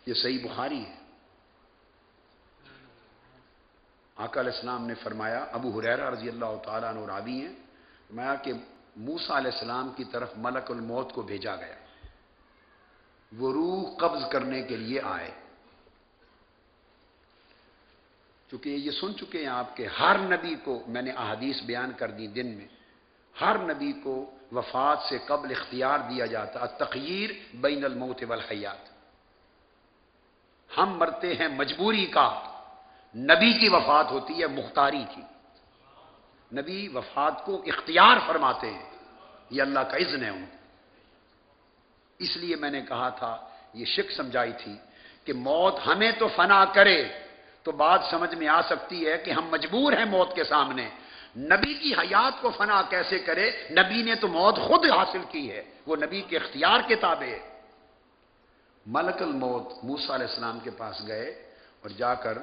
یہ صحیح بخاری ہے۔ آقا علیہ السلام نے فرمایا، ابو ہریرہ رضی اللہ تعالیٰ عنہ راوی ہیں، فرمایا کہ موسیٰ علیہ السلام کی طرف ملک الموت کو بھیجا گیا، وہ روح قبض کرنے کے لیے آئے۔ چونکہ یہ سن چکے ہیں آپ کہ ہر نبی کو، میں نے احادیث بیان کر دی دن میں، ہر نبی کو وفات سے قبل اختیار دیا جاتا، التخییر بین الموت والحیات۔ ہم مرتے ہیں مجبوری کا، نبی کی وفات ہوتی ہے مختاری کی۔ نبی وفات کو اختیار فرماتے ہیں، یہ اللہ کا اذن ہے ان کو۔ اس لیے میں نے کہا تھا، یہ شک سمجھائی تھی کہ موت ہمیں تو فنا کرے تو بات سمجھ میں آ سکتی ہے کہ ہم مجبور ہیں موت کے سامنے، نبی کی حیات کو فنا کیسے کرے؟ نبی نے تو موت خود حاصل کی ہے، وہ نبی کے اختیار کے تابع ہے۔ ملک الموت موسیٰ علیہ السلام کے پاس گئے اور جا کر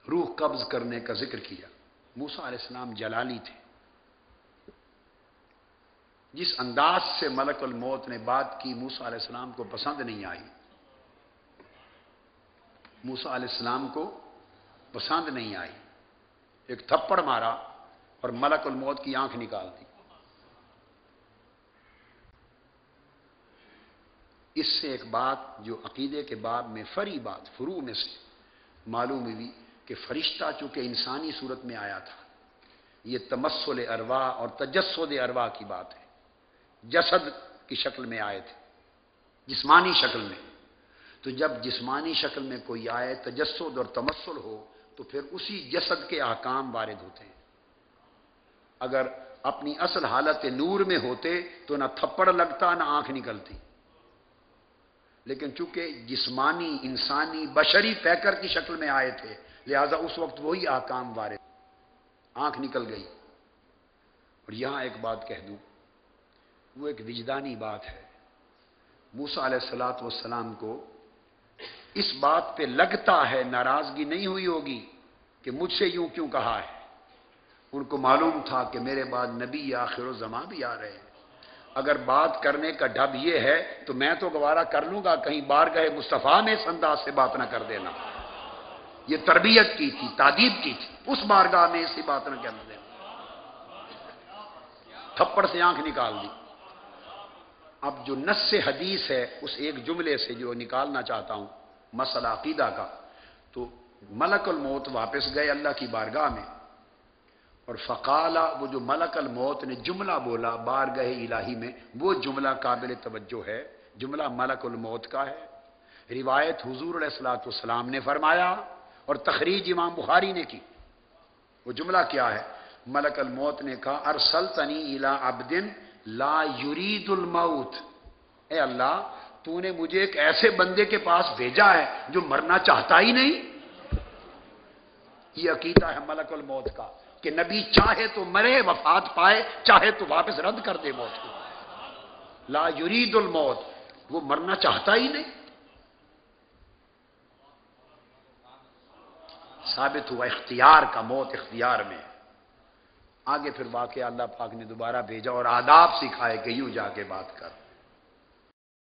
روح قبض کرنے کا ذکر کیا۔ موسیٰ علیہ السلام جلالی تھے، جس انداز سے ملک الموت نے بات کی موسیٰ علیہ السلام کو پسند نہیں آئی، موسیٰ علیہ السلام کو پسند نہیں آئی، ایک تھپڑ مارا اور ملک الموت کی آنکھ نکال دی۔ اس سے ایک بات جو عقیدے کے باب میں فری بات، فروع میں سے معلوم ہوئی کہ فرشتہ چونکہ انسانی صورت میں آیا تھا، یہ تمثل ارواح اور تجسد ارواح کی بات ہے، جسد کی شکل میں آئے تھے، جسمانی شکل میں۔ تو جب جسمانی شکل میں کوئی آئے، تجسد اور تمثل ہو، تو پھر اسی جسد کے احکام وارد ہوتے ہیں۔ اگر اپنی اصل حالت نور میں ہوتے تو نہ تھپڑ لگتا نہ آنکھ نکلتی، لیکن چونکہ جسمانی انسانی بشری پیکر کی شکل میں آئے تھے، لہذا اس وقت وہی احکام وارد، آنکھ نکل گئی۔ اور یہاں ایک بات کہہ دوں، وہ ایک وجدانی بات ہے۔ موسیٰ علیہ السلام کو اس بات پہ لگتا ہے ناراضگی نہیں ہوئی ہوگی کہ مجھ سے یوں کیوں کہا ہے، ان کو معلوم تھا کہ میرے بعد نبی آخر الزمان بھی آ رہے ہیں، اگر بات کرنے کا ڈھب یہ ہے تو میں تو گوارا کر لوں گا، کہیں بارگاہ مصطفیٰ میں اس انداز سے بات نہ کر دینا۔ یہ تربیت کی تھی، تادیب کی تھی، اس بارگاہ میں ایسی بات نہ کر دینا۔ تھپڑ سے آنکھ نکال دی۔ اب جو نص حدیث ہے اس ایک جملے سے جو نکالنا چاہتا ہوں مسئلہ عقیدہ کا، تو ملک الموت واپس گئے اللہ کی بارگاہ میں، اور فقالا، وہ جو ملک الموت نے جملہ بولا بارگاہ الہی میں، وہ جملہ قابل توجہ ہے، جملہ ملک الموت کا ہے، روایت حضور علیہ السلام نے فرمایا اور تخریج امام بخاری نے کی۔ وہ جملہ کیا ہے؟ ملک الموت نے کہا، ارسلتنی الی عبد لا یرید الموت، اے اللہ تو نے مجھے ایک ایسے بندے کے پاس بھیجا ہے جو مرنا چاہتا ہی نہیں۔ یہ عقیدہ ہے ملک الموت کا کہ نبی چاہے تو مرے وفات پائے، چاہے تو واپس رد کر دے موت کو۔ لا یرید الموت، وہ مرنا چاہتا ہی نہیں۔ ثابت ہوا اختیار کا، موت اختیار میں۔ آگے پھر واقعہ اللہ پاک نے دوبارہ بھیجا اور آداب سکھائے کہ یوں جا کے بات کر۔